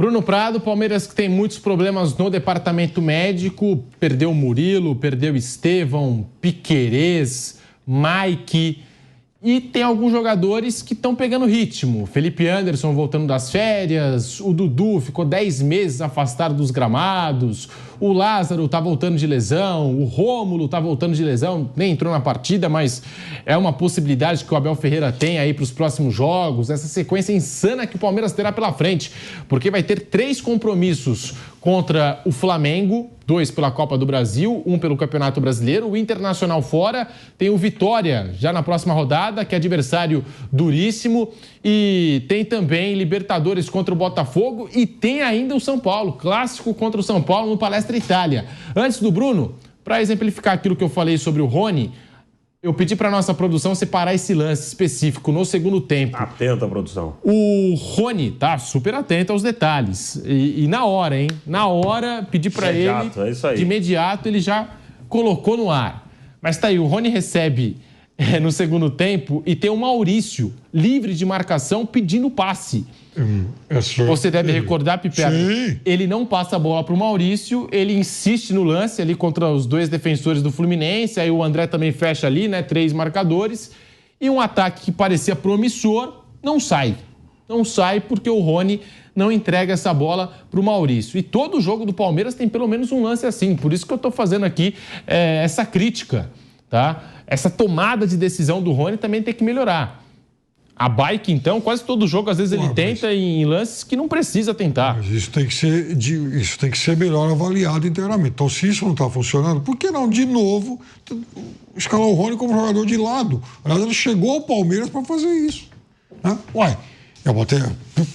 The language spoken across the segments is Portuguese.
Bruno Prado, Palmeiras que tem muitos problemas no departamento médico, perdeu o Murilo, perdeu Estevão, Piquerez, Mike, e tem alguns jogadores que estão pegando ritmo. Felipe Anderson voltando das férias, o Dudu ficou 10 meses afastado dos gramados, o Lázaro está voltando de lesão, o Rômulo está voltando de lesão, nem entrou na partida, mas é uma possibilidade que o Abel Ferreira tem aí para os próximos jogos, essa sequência insana que o Palmeiras terá pela frente, porque vai ter 3 compromissos contra o Flamengo, 2 pela Copa do Brasil, 1 pelo Campeonato Brasileiro, o Internacional fora, tem o Vitória já na próxima rodada, que é adversário duríssimo, e tem também Libertadores contra o Botafogo e tem ainda o São Paulo, clássico contra o São Paulo no Palestra Itália. Antes do Bruno, para exemplificar aquilo que eu falei sobre o Rony, eu pedi para nossa produção separar esse lance específico no segundo tempo. Atenta, produção. O Rony tá super atento aos detalhes. E na hora, hein? Na hora, pedi para ele... É isso aí. De imediato, ele já colocou no ar. Mas tá aí, o Rony recebe no segundo tempo e tem o Maurício livre de marcação pedindo passe. Você deve recordar, Piperno, ele não passa a bola para o Maurício, ele insiste no lance ali contra os 2 defensores do Fluminense, aí o André também fecha ali, né, 3 marcadores, e um ataque que parecia promissor, não sai. Não sai porque o Rony não entrega essa bola para o Maurício. E todo jogo do Palmeiras tem pelo menos um lance assim, por isso que eu estou fazendo aqui essa crítica, tá? Essa tomada de decisão do Rony também tem que melhorar. A bike, então, quase todo jogo, às vezes, ele tenta em lances que não precisa tentar. Mas isso tem que ser melhor avaliado internamente. Então, se isso não está funcionando, por que não, de novo, escalar o Rony como jogador de lado? Aliás, ele chegou ao Palmeiras para fazer isso. Né?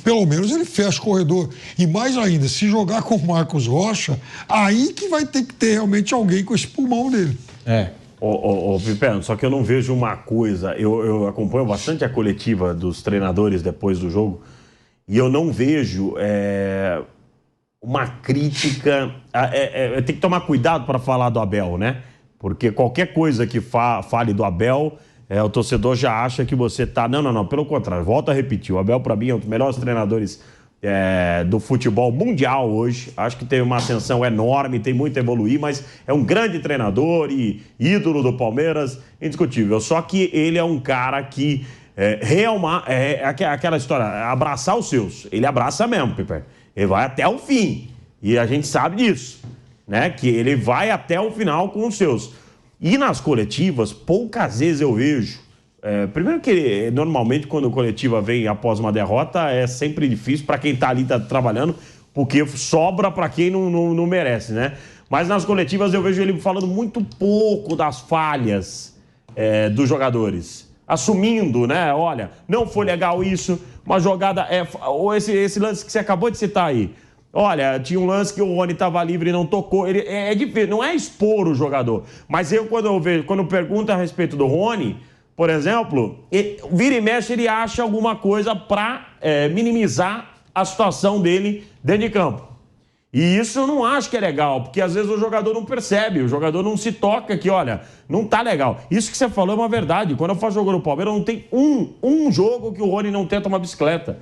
Pelo menos ele fecha o corredor. E mais ainda, se jogar com o Marcos Rocha, aí que vai ter que ter realmente alguém com esse pulmão dele. Ô, Piperno, só que eu não vejo uma coisa. Eu acompanho bastante a coletiva dos treinadores depois do jogo e eu não vejo uma crítica. Tem que tomar cuidado para falar do Abel, né? Porque qualquer coisa que fale do Abel, o torcedor já acha que você tá... Não, pelo contrário, volto a repetir. O Abel, para mim, é um dos melhores treinadores do futebol mundial hoje. Acho que tem uma ascensão enorme, tem muito a evoluir, mas é um grande treinador e ídolo do Palmeiras, indiscutível. Só que ele é um cara que aquela história, abraçar os seus. Ele abraça mesmo, Piper. Ele vai até o fim. E a gente sabe disso, né? Que ele vai até o final com os seus. E nas coletivas, poucas vezes eu vejo. Primeiro que normalmente quando a coletiva vem após uma derrota é sempre difícil para quem está ali trabalhando, porque sobra para quem não merece, né? Mas nas coletivas eu vejo ele falando muito pouco das falhas dos jogadores. Assumindo, né? Olha, não foi legal isso, uma jogada... ou esse lance que você acabou de citar aí. Olha, tinha um lance que o Rony estava livre e não tocou. Ele, difícil, não é expor o jogador. Mas quando pergunto a respeito do Rony... Por exemplo, vira e mexe, ele acha alguma coisa para minimizar a situação dele dentro de campo. E isso eu não acho que é legal, porque às vezes o jogador não percebe, o jogador não se toca que, olha, não tá legal. Isso que você falou é uma verdade. Quando eu faço jogo no Palmeiras, não tem um jogo que o Rony não tenta uma bicicleta.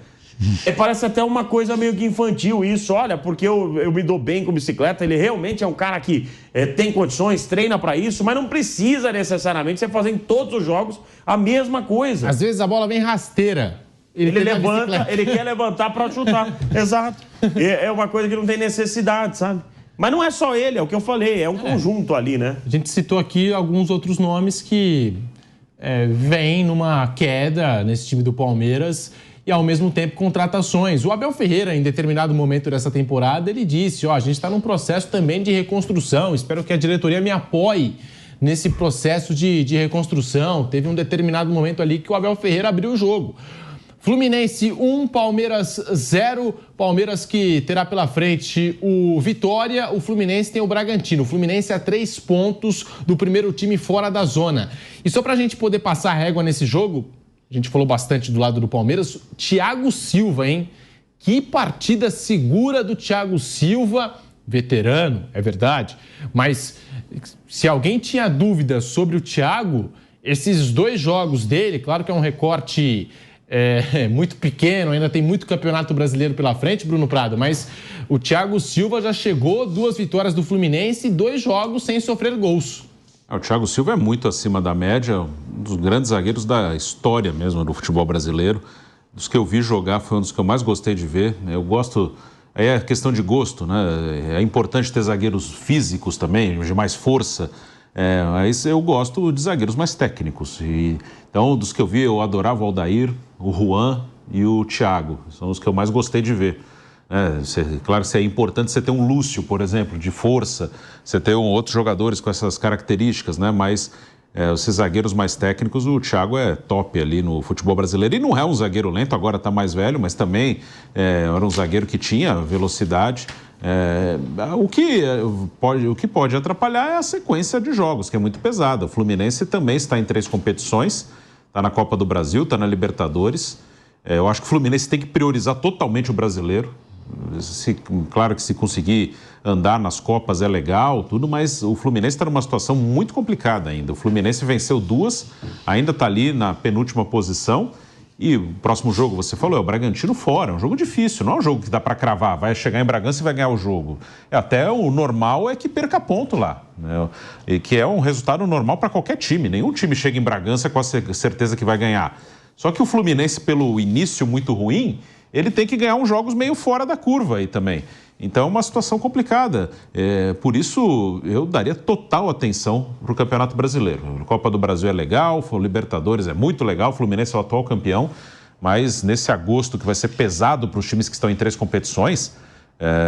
Parece até uma coisa meio que infantil isso, olha, porque eu me dou bem com bicicleta, ele realmente é um cara que tem condições, treina pra isso, mas não precisa necessariamente você fazer em todos os jogos a mesma coisa. Às vezes a bola vem rasteira. Ele levanta, ele quer levantar pra chutar. Exato. É uma coisa que não tem necessidade, sabe? Mas não é só ele, é o que eu falei, é um conjunto ali, né? A gente citou aqui alguns outros nomes que vêm numa queda nesse time do Palmeiras e, ao mesmo tempo, contratações. O Abel Ferreira, em determinado momento dessa temporada, ele disse, a gente está num processo também de reconstrução, espero que a diretoria me apoie nesse processo de reconstrução. Teve um determinado momento ali que o Abel Ferreira abriu o jogo. Fluminense 1, Palmeiras 0. Palmeiras que terá pela frente o Vitória, o Fluminense tem o Bragantino. O Fluminense a 3 pontos do primeiro time fora da zona. E só para a gente poder passar a régua nesse jogo, a gente falou bastante do lado do Palmeiras, Thiago Silva, hein? Que partida segura do Thiago Silva, veterano, é verdade, mas se alguém tinha dúvidas sobre o Thiago, esses 2 jogos dele, claro que é um recorte muito pequeno, ainda tem muito campeonato brasileiro pela frente, Bruno Prado, mas o Thiago Silva já chegou, 2 vitórias do Fluminense e 2 jogos sem sofrer gols. O Thiago Silva é muito acima da média, um dos grandes zagueiros da história mesmo do futebol brasileiro. Dos que eu vi jogar, foi um dos que eu mais gostei de ver. Eu gosto, aí é questão de gosto, né? É importante ter zagueiros físicos também, de mais força. Mas eu gosto de zagueiros mais técnicos. Então, dos que eu vi, eu adorava o Aldair, o Juan e o Thiago. São os que eu mais gostei de ver. Claro que é importante você ter um Lúcio, por exemplo, de força, você ter outros jogadores com essas características, né? Mas esses zagueiros mais técnicos, o Thiago é top ali no futebol brasileiro. E não é um zagueiro lento, agora está mais velho, mas também era um zagueiro que tinha velocidade. O que pode atrapalhar é a sequência de jogos, que é muito pesada. O Fluminense também está em 3 competições, está na Copa do Brasil, está na Libertadores. Eu acho que o Fluminense tem que priorizar totalmente o brasileiro. Claro que se conseguir andar nas Copas é legal, tudo, mas o Fluminense está numa situação muito complicada ainda. O Fluminense venceu 2, ainda está ali na penúltima posição. E o próximo jogo, você falou, é o Bragantino fora, é um jogo difícil, não é um jogo que dá para cravar, vai chegar em Bragança e vai ganhar o jogo. Até o normal é que perca ponto lá, né? E que é um resultado normal para qualquer time, nenhum time chega em Bragança com a certeza que vai ganhar. Só que o Fluminense, pelo início muito ruim, ele tem que ganhar uns jogos meio fora da curva aí também. Então é uma situação complicada. Por isso eu daria total atenção para o Campeonato Brasileiro. A Copa do Brasil é legal, o Libertadores é muito legal, o Fluminense é o atual campeão, mas nesse agosto que vai ser pesado para os times que estão em 3 competições,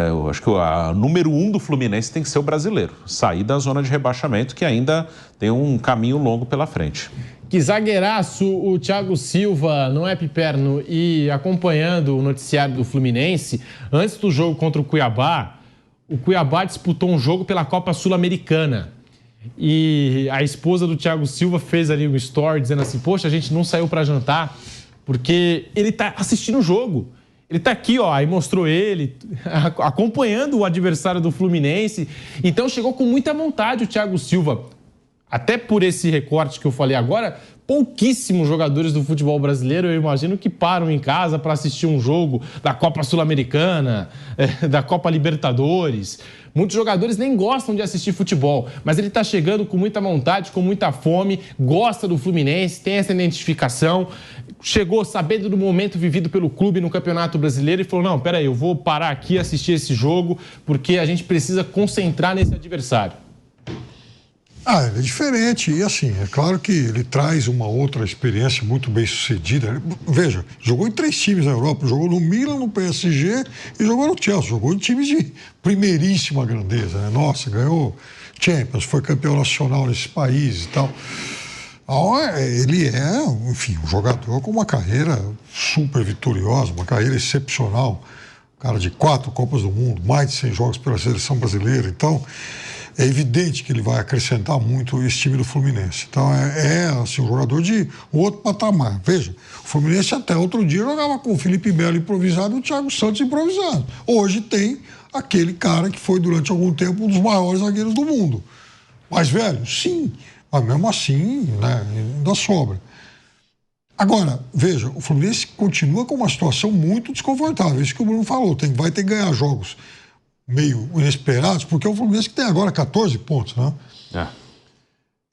eu acho que a número 1 do Fluminense tem que ser o brasileiro. Sair da zona de rebaixamento, que ainda tem um caminho longo pela frente. Que zagueiraço o Thiago Silva, não é, Piperno? E acompanhando o noticiário do Fluminense, antes do jogo contra o Cuiabá disputou um jogo pela Copa Sul-Americana. E a esposa do Thiago Silva fez ali um story dizendo assim, poxa, a gente não saiu para jantar porque ele tá assistindo o jogo. Ele tá aqui, ó, aí mostrou ele acompanhando o adversário do Fluminense. Então chegou com muita vontade o Thiago Silva. Até por esse recorte que eu falei agora, pouquíssimos jogadores do futebol brasileiro, eu imagino, que param em casa para assistir um jogo da Copa Sul-Americana, da Copa Libertadores. Muitos jogadores nem gostam de assistir futebol, mas ele está chegando com muita vontade, com muita fome, gosta do Fluminense, tem essa identificação, chegou sabendo do momento vivido pelo clube no Campeonato Brasileiro e falou, não, peraí, eu vou parar aqui e assistir esse jogo, porque a gente precisa concentrar nesse adversário. Ele é diferente e assim, é claro que ele traz uma outra experiência muito bem sucedida. Veja, jogou em 3 times na Europa, jogou no Milan, no PSG e jogou no Chelsea, jogou em times de primeiríssima grandeza, né? Nossa, ganhou Champions, foi campeão nacional nesses países e tal. Ele é, enfim, um jogador com uma carreira super vitoriosa, uma carreira excepcional, cara de 4 Copas do Mundo, mais de 100 jogos pela seleção brasileira, então é evidente que ele vai acrescentar muito esse time do Fluminense. Então assim, um jogador de outro patamar. Veja, o Fluminense até outro dia jogava com o Felipe Melo improvisado e o Thiago Santos improvisado. Hoje tem aquele cara que foi durante algum tempo um dos maiores zagueiros do mundo. Mais velho? Sim. Mas mesmo assim, né, ainda sobra. Agora, veja, o Fluminense continua com uma situação muito desconfortável. Isso que o Bruno falou, vai ter que ganhar jogos meio inesperados, porque é o Fluminense que tem agora 14 pontos, né?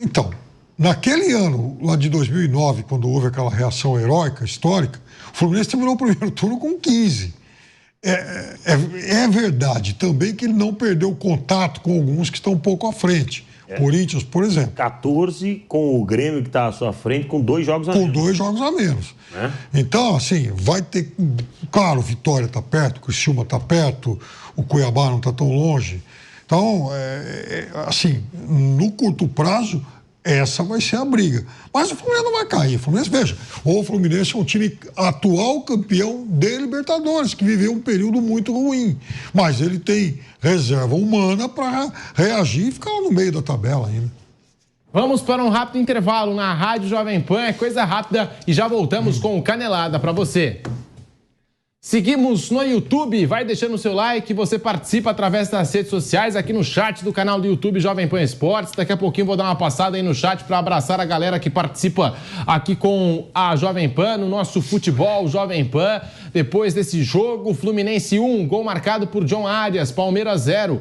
Então, naquele ano, lá de 2009, quando houve aquela reação heróica, histórica, o Fluminense terminou o primeiro turno com 15. É verdade também que ele não perdeu contato com alguns que estão um pouco à frente. Corinthians, por exemplo. 14 com o Grêmio que está à sua frente, com 2 jogos a menos. Com 2 jogos a menos. Então, assim, vai ter... Claro, o Vitória está perto, o Criciúma está perto, o Cuiabá não está tão longe. Então, assim, no curto prazo, essa vai ser a briga. Mas o Fluminense não vai cair. O Fluminense, veja, o Fluminense é um time atual campeão de Libertadores, que viveu um período muito ruim. Mas ele tem reserva humana para reagir e ficar lá no meio da tabela ainda. Vamos para um rápido intervalo na Rádio Jovem Pan, é coisa rápida, e já voltamos com o Canelada para você. Seguimos no YouTube, vai deixando o seu like, você participa através das redes sociais, aqui no chat do canal do YouTube Jovem Pan Esportes. Daqui a pouquinho vou dar uma passada aí no chat para abraçar a galera que participa aqui com a Jovem Pan, no nosso futebol Jovem Pan. Depois desse jogo, Fluminense 1, gol marcado por John Arias, Palmeiras 0.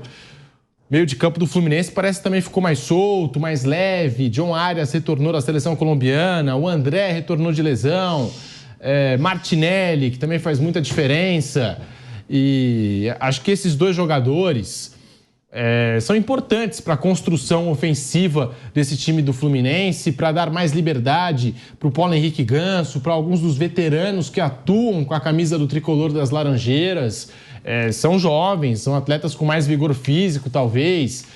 Meio de campo do Fluminense parece que também ficou mais solto, mais leve. John Arias retornou da seleção colombiana, o André retornou de lesão. Martinelli, que também faz muita diferença. E acho que esses dois jogadores são importantes para a construção ofensiva desse time do Fluminense, para dar mais liberdade para o Paulo Henrique Ganso, para alguns dos veteranos que atuam com a camisa do tricolor das Laranjeiras. São jovens, são atletas com mais vigor físico, talvez,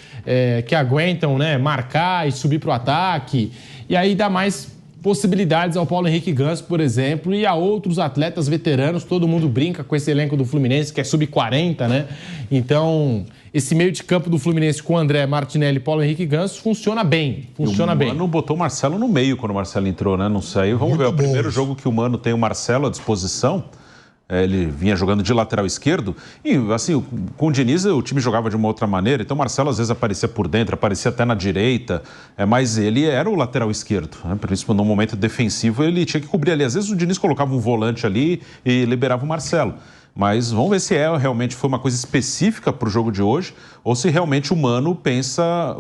que aguentam, né, marcar e subir para o ataque. E aí dá mais possibilidades ao Paulo Henrique Ganso, por exemplo, e a outros atletas veteranos. Todo mundo brinca com esse elenco do Fluminense, que é sub-40, né? Então, esse meio de campo do Fluminense com André, Martinelli e Paulo Henrique Ganso funciona bem. Funciona bem. O Mano botou o Marcelo no meio quando o Marcelo entrou, né? Não sei. Vamos ver. O primeiro jogo que o Mano tem o Marcelo à disposição. Ele vinha jogando de lateral esquerdo e, assim, com o Diniz o time jogava de uma outra maneira. Então o Marcelo às vezes aparecia por dentro, aparecia até na direita, mas ele era o lateral esquerdo, né? Por isso, no momento defensivo, ele tinha que cobrir ali. Às vezes o Diniz colocava um volante ali e liberava o Marcelo. Mas vamos ver se realmente foi uma coisa específica para o jogo de hoje ou se realmente o Mano pensa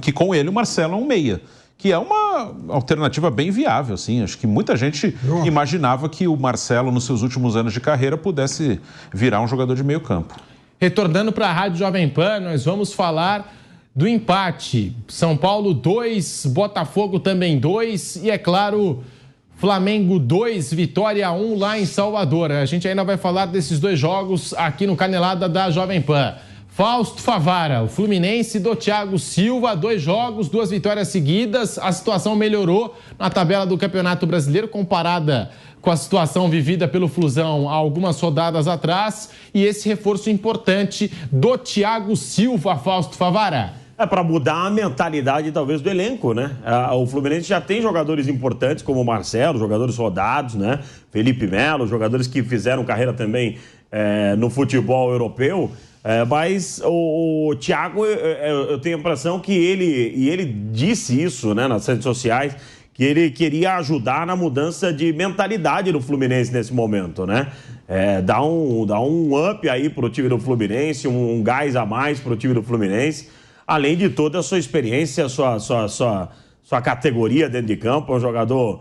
que com ele o Marcelo é um meia. Que é uma alternativa bem viável, assim. Acho que muita gente imaginava que o Marcelo, nos seus últimos anos de carreira, pudesse virar um jogador de meio campo. Retornando para a Rádio Jovem Pan, nós vamos falar do empate. São Paulo 2, Botafogo também 2 e, é claro, Flamengo 2, Vitória 1 lá em Salvador. A gente ainda vai falar desses dois jogos aqui no Canelada da Jovem Pan. Fausto Favara, o Fluminense do Thiago Silva, 2 jogos, 2 vitórias seguidas. A situação melhorou na tabela do Campeonato Brasileiro comparada com a situação vivida pelo Flusão há algumas rodadas atrás. E esse reforço importante do Thiago Silva, Fausto Favara. Para mudar a mentalidade, talvez, do elenco, né? O Fluminense já tem jogadores importantes, como o Marcelo, jogadores rodados, né? Felipe Melo, jogadores que fizeram carreira também no futebol europeu. Mas o Thiago, eu tenho a impressão que ele disse isso, né, nas redes sociais, que ele queria ajudar na mudança de mentalidade do Fluminense nesse momento, né? Dar um up aí pro time do Fluminense, um gás a mais pro time do Fluminense, além de toda a sua experiência, sua categoria dentro de campo. É um jogador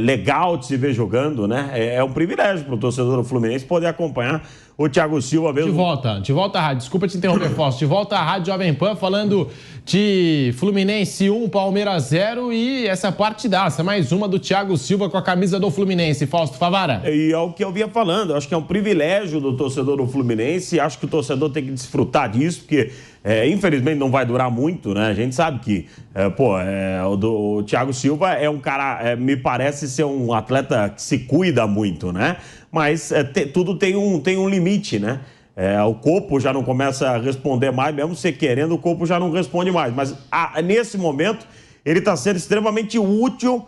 legal de se ver jogando, né? É um privilégio para o torcedor do Fluminense poder acompanhar o Thiago Silva mesmo. De volta à rádio. Desculpa te interromper, Fausto. De volta à Rádio Jovem Pan, falando de Fluminense 1, Palmeiras 0 e essa partidaça, mais uma do Thiago Silva com a camisa do Fluminense. Fausto Favara. E é o que eu vinha falando. Acho que é um privilégio do torcedor do Fluminense. Acho que o torcedor tem que desfrutar disso, porque infelizmente não vai durar muito, né? A gente sabe que, o Thiago Silva é um cara, me parece ser um atleta que se cuida muito, né? Mas tudo tem um limite, né? O corpo já não começa a responder mais, mesmo você querendo, o corpo já não responde mais. Mas nesse momento, ele está sendo extremamente útil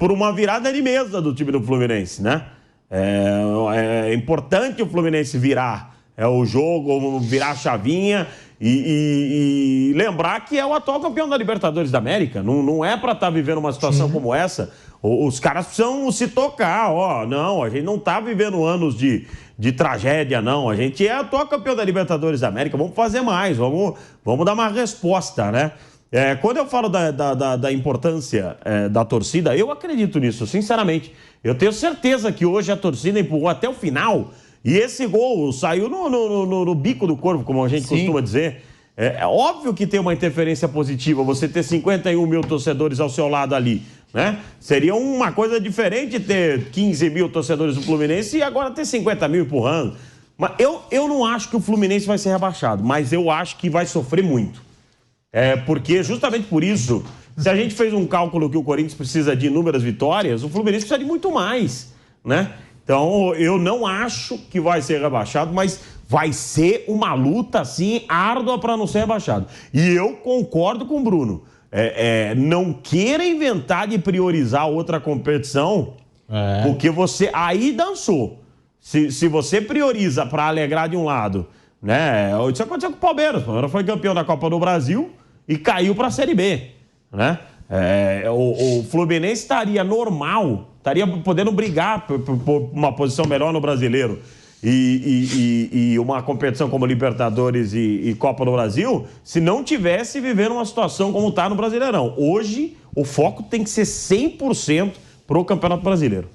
por uma virada de mesa do time do Fluminense, né? É importante o Fluminense virar o jogo, virar a chavinha e lembrar que é o atual campeão da Libertadores da América. Não é para estar vivendo uma situação como essa. Os caras precisam se tocar. Não, a gente não está vivendo anos de tragédia, não. A gente é atual campeão da Libertadores da América. Vamos fazer mais, vamos dar uma resposta, né? Quando eu falo da importância da torcida, eu acredito nisso, sinceramente. Eu tenho certeza que hoje a torcida empurrou até o final. E esse gol saiu no bico do corpo, como a gente costuma dizer. É óbvio que tem uma interferência positiva você ter 51 mil torcedores ao seu lado ali, né? Seria uma coisa diferente ter 15 mil torcedores do Fluminense e agora ter 50 mil empurrando. Mas eu não acho que o Fluminense vai ser rebaixado, mas eu acho que vai sofrer muito. Porque justamente por isso, se a gente fez um cálculo que o Corinthians precisa de inúmeras vitórias, o Fluminense precisa de muito mais, né? Então, eu não acho que vai ser rebaixado, mas vai ser uma luta, assim, árdua para não ser rebaixado. E eu concordo com o Bruno. Não queira inventar de priorizar outra competição, porque você aí dançou. Se você prioriza para alegrar de um lado, né? Isso aconteceu com o Palmeiras. O Palmeiras foi campeão da Copa do Brasil e caiu para a Série B, né? O Fluminense estaria normal, estaria podendo brigar por uma posição melhor no Brasileiro e uma competição como Libertadores e Copa do Brasil, se não tivesse vivendo uma situação como está no Brasileirão. Hoje, o foco tem que ser 100% para o Campeonato Brasileiro.